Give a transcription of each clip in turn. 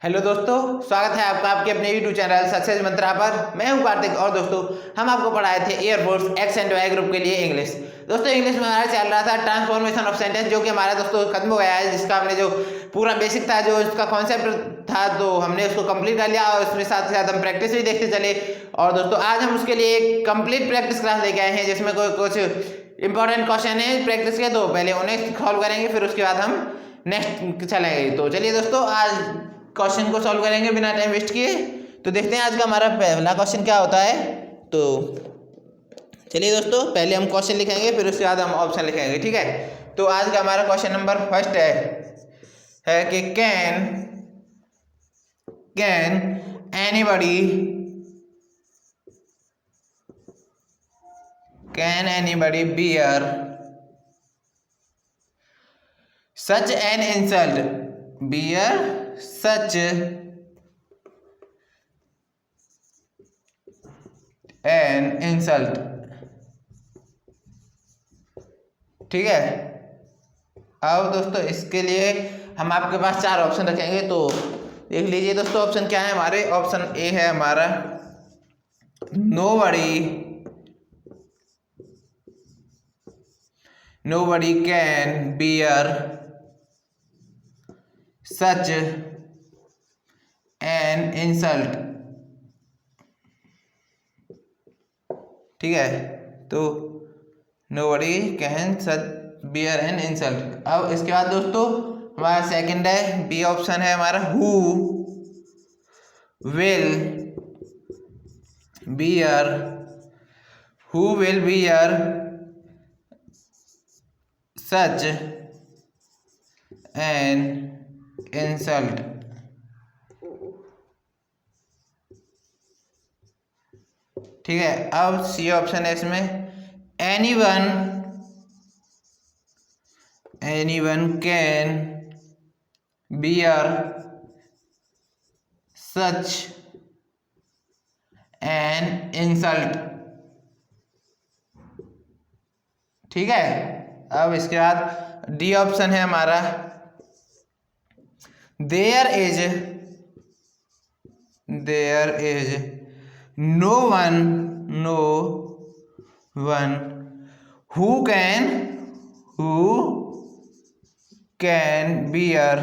Hello दोस्तों, स्वागत है आपका आपके अपने यूट्यूब चैनल सक्सेस मंत्रा पर। मैं हूं कार्तिक और दोस्तों हम आपको पढ़ाए थे air force X and Y group के लिए इंग्लिश। दोस्तों इंग्लिश में हमारा चल रहा था ट्रांसफॉर्मेशन ऑफ सेंटेंस, जो कि हमारा दोस्तों खत्म हो गया है, जिसका हमने जो पूरा बेसिक था, जो इसका कॉन्सेप्ट था, तो हमने उसको कंप्लीट कर लिया और उसमें साथ साथ हम प्रैक्टिस भी देखते चले। और दोस्तों आज हम उसके लिए एक कंप्लीट प्रैक्टिस क्लास लेके आए हैं, जिसमें कुछ इंपॉर्टेंट क्वेश्चन है प्रैक्टिस के, तो पहले उन्हें सॉल्व करेंगे, फिर उसके बाद हम नेक्स्ट चलेंगे। तो चलिए दोस्तों आज क्वेश्चन को सॉल्व करेंगे बिना टाइम वेस्ट किए। तो देखते हैं आज का हमारा पहला क्वेश्चन क्या होता है। तो चलिए दोस्तों पहले हम क्वेश्चन लिखेंगे, फिर उसके बाद हम ऑप्शन लिखेंगे, ठीक है। तो आज का हमारा क्वेश्चन नंबर फर्स्ट है कि can anybody bear such an insult, bear such an insult, ठीक है। अब दोस्तों इसके लिए हम आपके पास चार ऑप्शन रखेंगे, तो देख लीजिए दोस्तों ऑप्शन क्या है हमारे। ऑप्शन ए है हमारा nobody can bear such an insult, ठीक है। तो nobody can such bear an insult. अब इसके बाद दोस्तों हमारा सेकंड है, बी ऑप्शन है हमारा who will bear such an insult, ठीक है। अब सी ऑप्शन है इसमें anyone can bear such an insult, ठीक है। अब इसके बाद डी ऑप्शन है हमारा there is no one who can bear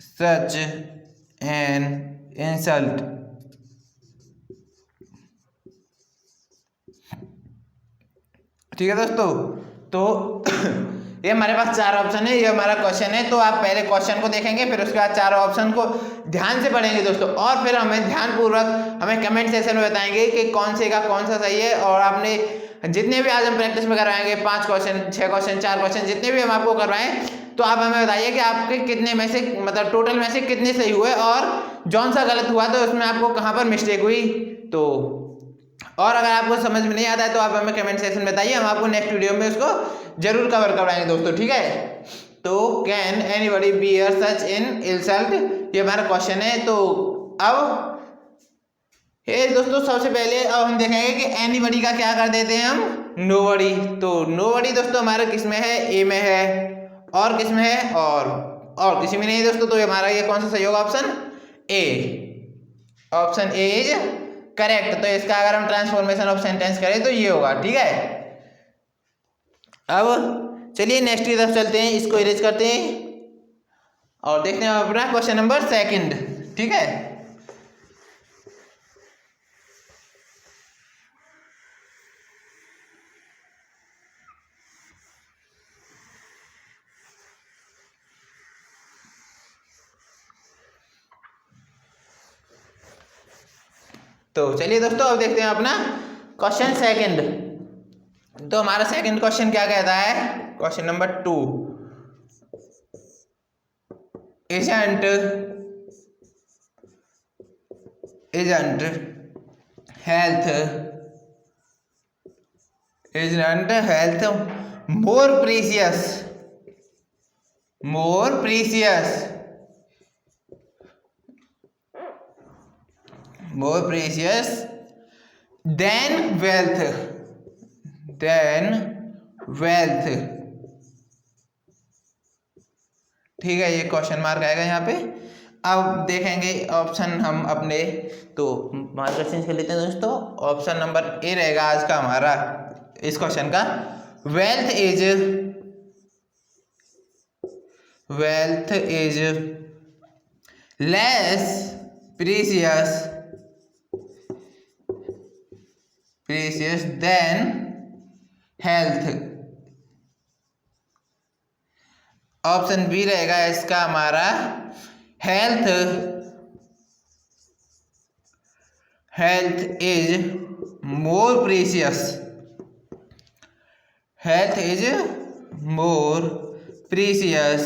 such an insult, ठीक है दोस्तों। तो ये हमारे पास चार ऑप्शन है, ये हमारा क्वेश्चन है। तो आप पहले क्वेश्चन को देखेंगे, फिर उसके बाद चारों ऑप्शन को ध्यान से पढ़ेंगे दोस्तों, और फिर हमें ध्यानपूर्वक हमें कमेंट सेक्शन में बताएंगे कि कौन से का कौन सा सही है। और आपने जितने भी आज हम प्रैक्टिस में करवाएंगे, 5 क्वेश्चन 6 क्वेश्चन 4 क्वेश्चन जितने भी हम आपको करवाएं, तो आप हमें बताइए कि आपके कितने में से, मतलब टोटल में से कितने सही हुए और जौन सा गलत हुआ, तो उसमें आपको कहाँ पर मिस्टेक हुई। तो और अगर आपको समझ में नहीं आता है तो आप हमें कमेंट सेक्शन में बताइए, हम आपको नेक्स्ट वीडियो में उसको जरूर कवर करवाएंगे दोस्तों, ठीक है। तो can anybody bear such an insult, ये हमारा क्वेश्चन है। तो अब ये दोस्तों सबसे पहले अब हम देखेंगे कि एनीबडी का क्या कर देते हैं हम, नोबडी। तो नोबडी दोस्तों हमारा किस में है, ए में है, और किस में है, और किसी में नहीं है दोस्तों। तो हमारा ये कौन सा सही होगा, option A. Option A is correct. तो इसका अगर हम ट्रांसफॉर्मेशन ऑफ सेंटेंस करें तो ये होगा, ठीक है। अब चलिए नेक्स्ट की तरफ चलते हैं, इसको इरेज करते हैं और देखते हैं अपना क्वेश्चन नंबर सेकंड, ठीक है। तो चलिए दोस्तों अब देखते हैं अपना क्वेश्चन सेकंड। तो हमारा सेकंड क्वेश्चन क्या कहता है, question number 2, isn't health more precious than wealth, ठीक है, ये क्वेश्चन मार्क आएगा यहाँ पे। अब देखेंगे ऑप्शन हम अपने, तो मार्कर चेंज कर लेते हैं दोस्तों। ऑप्शन नंबर ए रहेगा आज का हमारा इस क्वेश्चन का, wealth is less precious than health. Option B रहेगा इसका हमारा, health is more precious. Health is more precious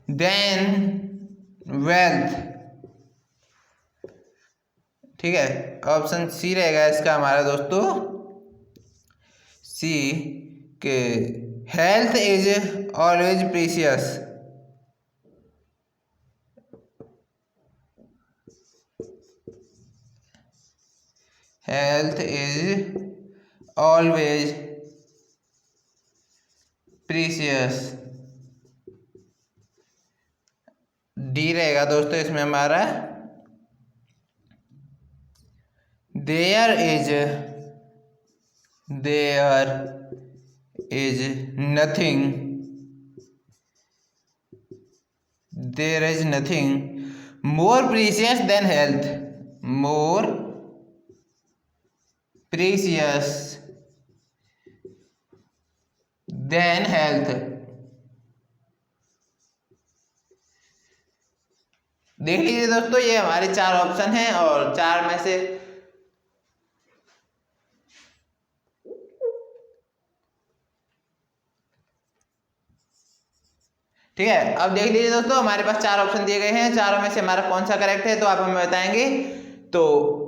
than wealth. ठीक है, ऑप्शन सी रहेगा इसका हमारा दोस्तों, सी के health is always precious. Health is always precious. D रहेगा दोस्तों इसमें हमारा, there is nothing more precious than health. More precious than health. देख लीजिए दोस्तों, ये हमारे 4 ऑप्शन हैं और 4 में से ठीक है। अब देख लीजिए दोस्तों, हमारे पास 4 ऑप्शन दिए गए हैं, चारों में से हमारा कौन सा करेक्ट है तो आप हमें बताएंगे। तो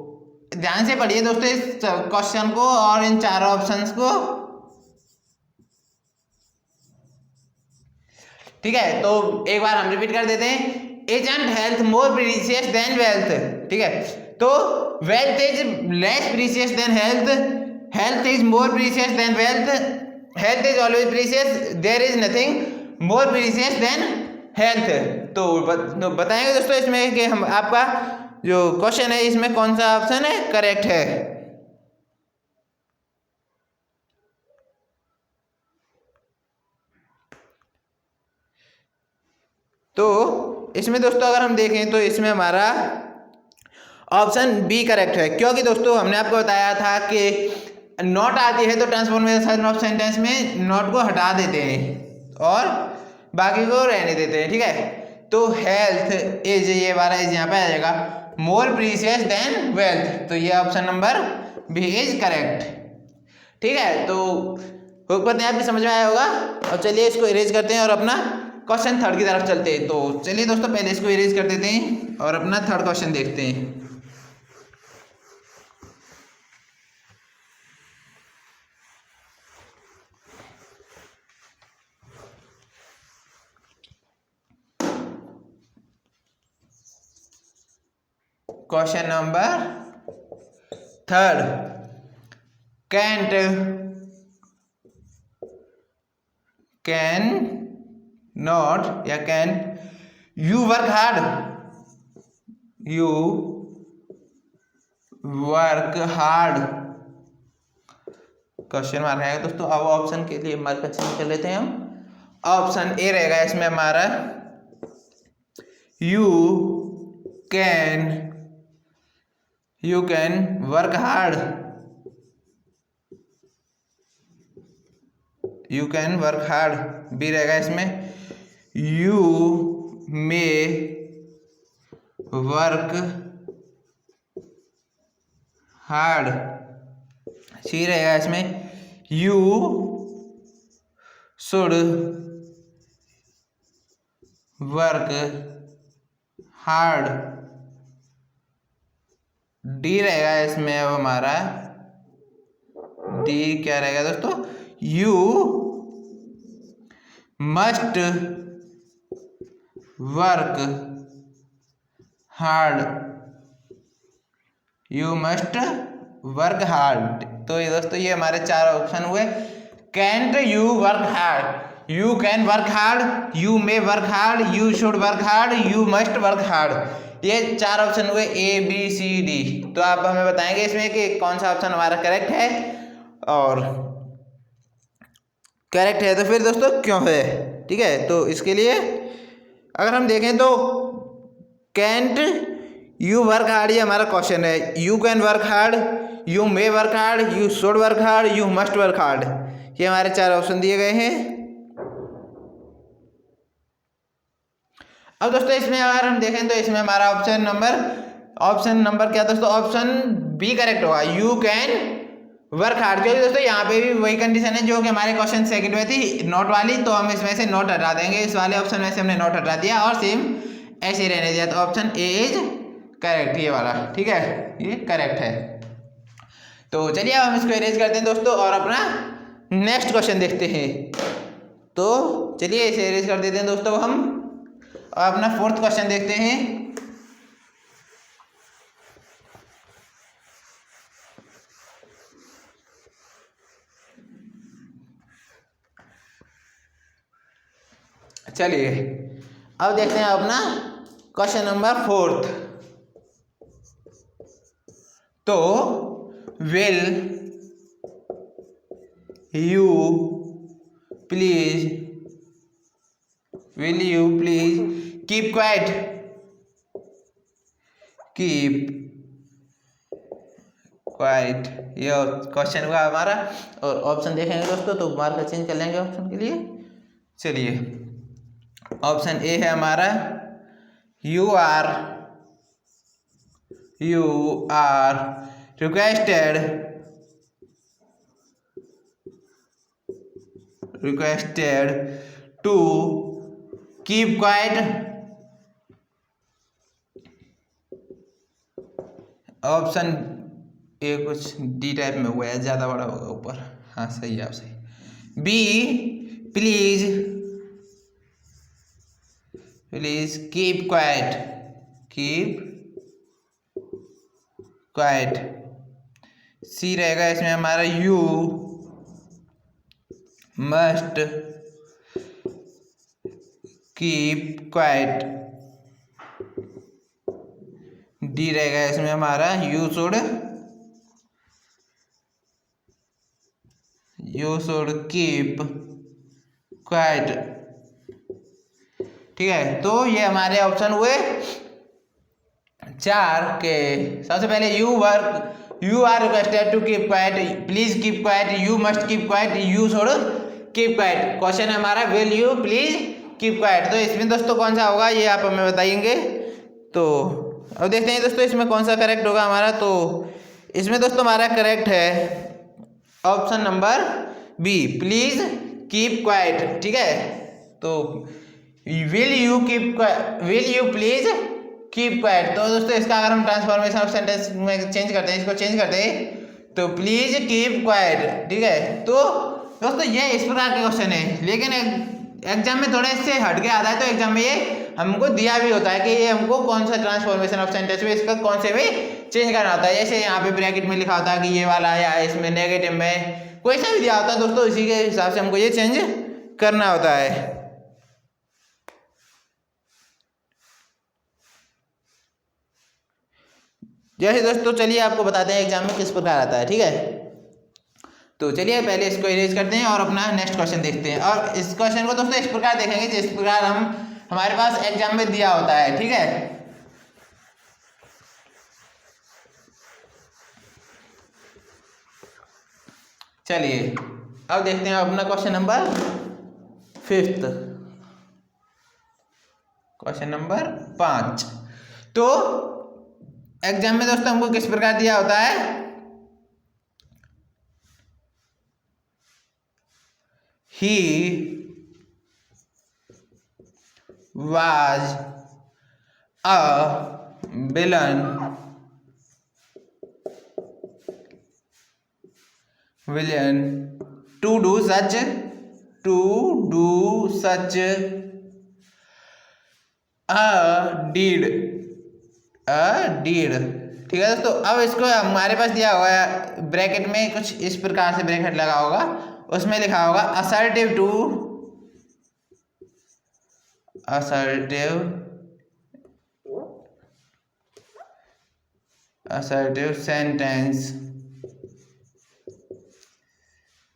ध्यान से पढ़िए दोस्तों इस क्वेश्चन को और इन 4 ऑप्शंस को। ठीक है, तो एक बार हम रिपीट कर देते हैं, agent health more precious than wealth. ठीक है, तो wealth is less precious than health, health is more precious than wealth, health is always precious, there is nothing more precious than health. तो बताएंगे दोस्तों इसमें कि हम आपका जो क्वेश्चन है इसमें कौन सा ऑप्शन है करेक्ट है। तो इसमें दोस्तों अगर हम देखें तो इसमें हमारा ऑप्शन बी करेक्ट है, क्योंकि दोस्तों हमने आपको बताया था कि नॉट आती है तो ट्रांसफॉर्मेशन ऑफ सेंटेंस में नॉट को हटा देते हैं और बाकी को रहने देते हैं। ठीक है, तो हेल्थ इज, ये वाला इज यहाँ पे आ जाएगा, मोर प्रीसियस देन वेल्थ, तो ये option number B is correct. ठीक है, तो होप करते हैं आपकी समझ में आया होगा। और चलिए इसको इरेज करते हैं और अपना क्वेश्चन थर्ड की तरफ चलते हैं। तो चलिए दोस्तों पहले इसको इरेज कर देते हैं और अपना थर्ड क्वेश्चन देखते हैं। Question number third, cannot या can you work hard, you work hard, question mark है दोस्तों। अब ऑप्शन के लिए मार्क चेंज कर लेते हैं हम। ऑप्शन ए रहेगा इसमें हमारा, you can work hard, you can work hard. B रहेगा इसमें, you may work hard. C रहेगा इसमें, you should work hard. D रहेगा इसमें अब हमारा, डी क्या रहेगा दोस्तों, you must work hard, you must work hard. तो ये दोस्तों ये हमारे 4 ऑप्शन हुए, can't you work hard, you can work hard, you may work hard, you should work hard, you must work hard. ये 4 ऑप्शन हुए ABCD। तो आप हमें बताएंगे इसमें कि कौन सा ऑप्शन हमारा करेक्ट है, और करेक्ट है तो फिर दोस्तों क्यों है। ठीक है, तो इसके लिए अगर हम देखें तो कैंट यू वर्क हार्ड ये हमारा क्वेश्चन है, you can work hard, you may work hard, you should work hard, you must work hard, ये हमारे 4 ऑप्शन दिए गए हैं। अब दोस्तों इसमें अगर हम देखें तो इसमें हमारा ऑप्शन नंबर क्या दोस्तों, ऑप्शन बी करेक्ट होगा, यू कैन वर्क हार्ड। क्योंकि दोस्तों यहाँ पे भी वही कंडीशन है जो कि हमारे क्वेश्चन सेकंड में थी, नोट वाली, तो हम इसमें से नोट हटा देंगे, इस वाले ऑप्शन में से हमने नोट हटा दिया और सेम ऐसे ही रहने दिया, तो ऑप्शन ए इज करेक्ट, ये वाला। ठीक है, ये करेक्ट है। तो चलिए अब हम इसको इरेज करते हैं दोस्तों और अपना नेक्स्ट क्वेश्चन देखते हैं। तो चलिए इसे इरेज कर देते हैं दोस्तों हम, और अपना 4th क्वेश्चन देखते हैं। चलिए अब देखते हैं अपना क्वेश्चन नंबर 4th। तो will you please keep quite, ये क्वेश्चन हुआ हमारा। और ऑप्शन देखेंगे दोस्तों तो मार्कर चेंज कर लेंगे ऑप्शन के लिए। चलिए ऑप्शन ए है हमारा, you are requested to keep quiet. Option A कुछ डी टाइप में हुआ है, ज़्यादा बड़ा होगा ऊपर, हाँ सही है, आप सही। B please keep quiet. C रहेगा इसमें हमारा, you must keep quiet. D रहेगा इसमें हमारा, यू शुड कीप क्वाइट। ठीक है, तो ये हमारे ऑप्शन हुए 4 के। सबसे पहले you are requested to keep quiet, please keep quiet, you must keep quiet, you should keep quiet. Question है हमारा will you please keep quiet. तो इसमें दोस्तों कौन सा होगा ये आप हमें बताएंगे। तो अब देखते हैं दोस्तों इसमें कौन सा करेक्ट होगा हमारा। तो इसमें दोस्तों हमारा करेक्ट है option number B, please keep quiet. ठीक है, तो will you please keep quiet. तो दोस्तों इसका अगर हम ट्रांसफॉर्मेशन ऑफ सेंटेंस में चेंज करते हैं, इसको चेंज करते हैं तो प्लीज कीप क्वाइट। ठीक है, तो दोस्तों ये इस प्रकार के क्वेश्चन है, लेकिन एग्जाम में थोड़ा इससे हट के आता है। तो एग्जाम में ये हमको दिया भी होता है कि ये हमको कौन सा ट्रांसफॉर्मेशन ऑफ सेंटेंस में इसका कौन से में चेंज करना होता है। जैसे यहाँ पे ब्रैकेट में लिखा होता है कि ये वाला, या इसमें नेगेटिव में कोई सा भी दिया होता है दोस्तों, इसी के हिसाब से हमको ये चेंज करना होता है। जैसे दोस्तों चलिए आपको बताते हैं एग्जाम में किस प्रकार आता है। ठीक है, तो चलिए पहले इसको इरेज करते हैं और अपना नेक्स्ट क्वेश्चन देखते हैं। और इस क्वेश्चन को दोस्तों इस प्रकार देखेंगे जिस प्रकार हमारे पास एग्जाम में दिया होता है। ठीक है, चलिए अब देखते हैं अपना question number 5th, question number 5। तो एग्जाम में दोस्तों हमको किस प्रकार दिया होता है, ही was a villain to do such a deed। ठीक है दोस्तों, अब इसको हमारे पास दिया हुआ है ब्रैकेट में, कुछ इस प्रकार से ब्रैकेट लगा होगा, उसमें लिखा होगा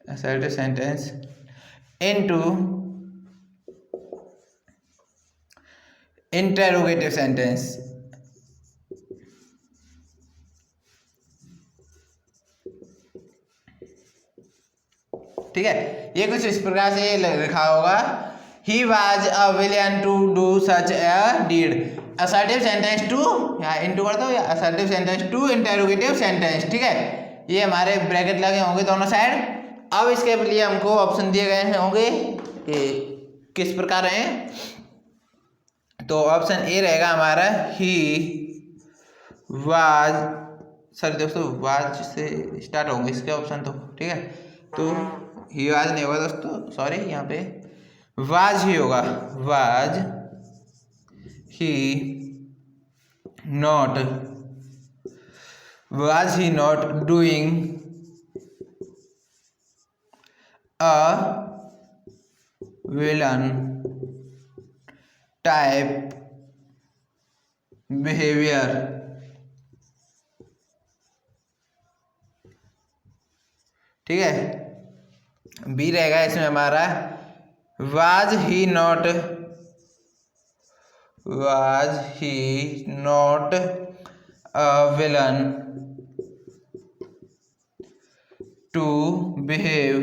assertive sentence into interrogative sentence। ठीक है, ये कुछ इस प्रकार से लिखा होगा, he was a villain to do such a deed। assertive sentence to, या into कर दो, या assertive sentence to interrogative sentence। ठीक है, ये हमारे ब्रैकेट लगे होंगे दोनों साइड। अब इसके लिए हमको ऑप्शन दिए गए होंगे, ये किस प्रकार हैं। तो ऑप्शन ए रहेगा हमारा ही वाज, सॉरी दोस्तों वाज से स्टार्ट होंगे इसके ऑप्शन तो। ठीक है, तो ही वाज नहीं होगा दोस्तों, सॉरी, यहाँ पे वाज ही होगा। Was he not doing a villain type behaviour. ठीक है, बी रहेगा इसमें हमारा was he not a villain to behave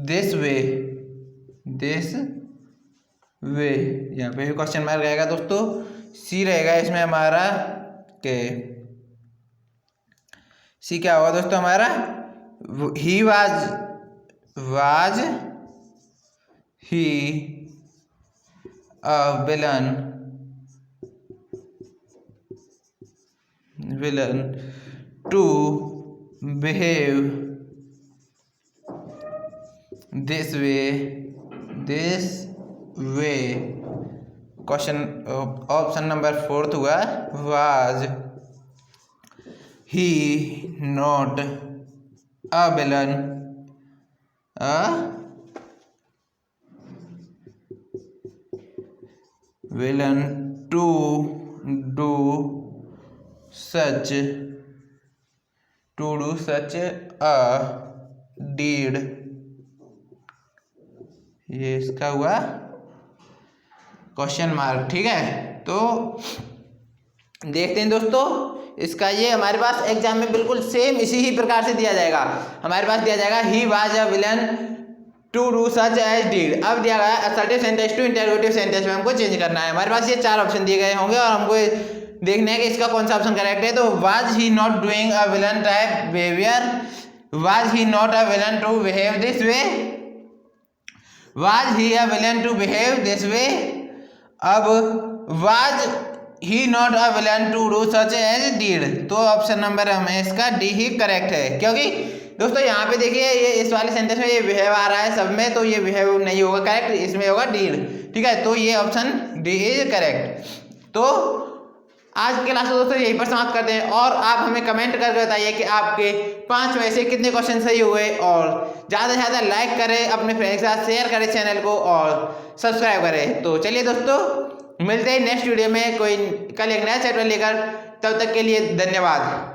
this way. यहाँ पे भी क्वेश्चन मार्क रहेगा दोस्तों। सी रहेगा इसमें हमारा के, सी क्या होगा दोस्तों हमारा, he was he a villain to behave this way. Question option number 4 हुआ, was he not a villain to do such a deed. ये इसका हुआ क्वेश्चन मार्क। ठीक है, तो देखते हैं दोस्तों, इसका ये हमारे पास एग्जाम में बिल्कुल सेम इसी ही प्रकार से दिया जाएगा। हमारे पास दिया जाएगा he was a villain to do such as deed. अब दिया गया assertive sentence to interrogative sentence में हमको चेंज करना है। हमारे पास ये 4 ऑप्शन दिए गए होंगे और हमको देखना है कि इसका कौन सा ऑप्शन करेक्ट है। तो was he not doing a villain type behaviour, was he not a villain to behave this way, was he a villain to behave this way. अब was he not a villain to do such as deed. तो option number हमें इसका D ही correct है, क्योंकि दोस्तों यहाँ पे देखिए ये इस वाले सेंटेंस में ये बिहेव आ रहा है सब में, तो ये बिहेव नहीं होगा करेक्ट, इसमें होगा डीड। ठीक है, तो ये ऑप्शन डी इज करेक्ट। तो आज की क्लास दोस्तों यहीं पर समाप्त करते हैं और आप हमें कमेंट करके बताइए कि आपके 5 में से कितने क्वेश्चन सही हुए, और ज़्यादा से ज़्यादा लाइक करें, अपने फ्रेंड्स के साथ शेयर करें चैनल को और सब्सक्राइब करें। तो चलिए दोस्तों, मिलते हैं नेक्स्ट वीडियो में कोई कल एक नया चैप्टर लेकर। तब तक के लिए धन्यवाद।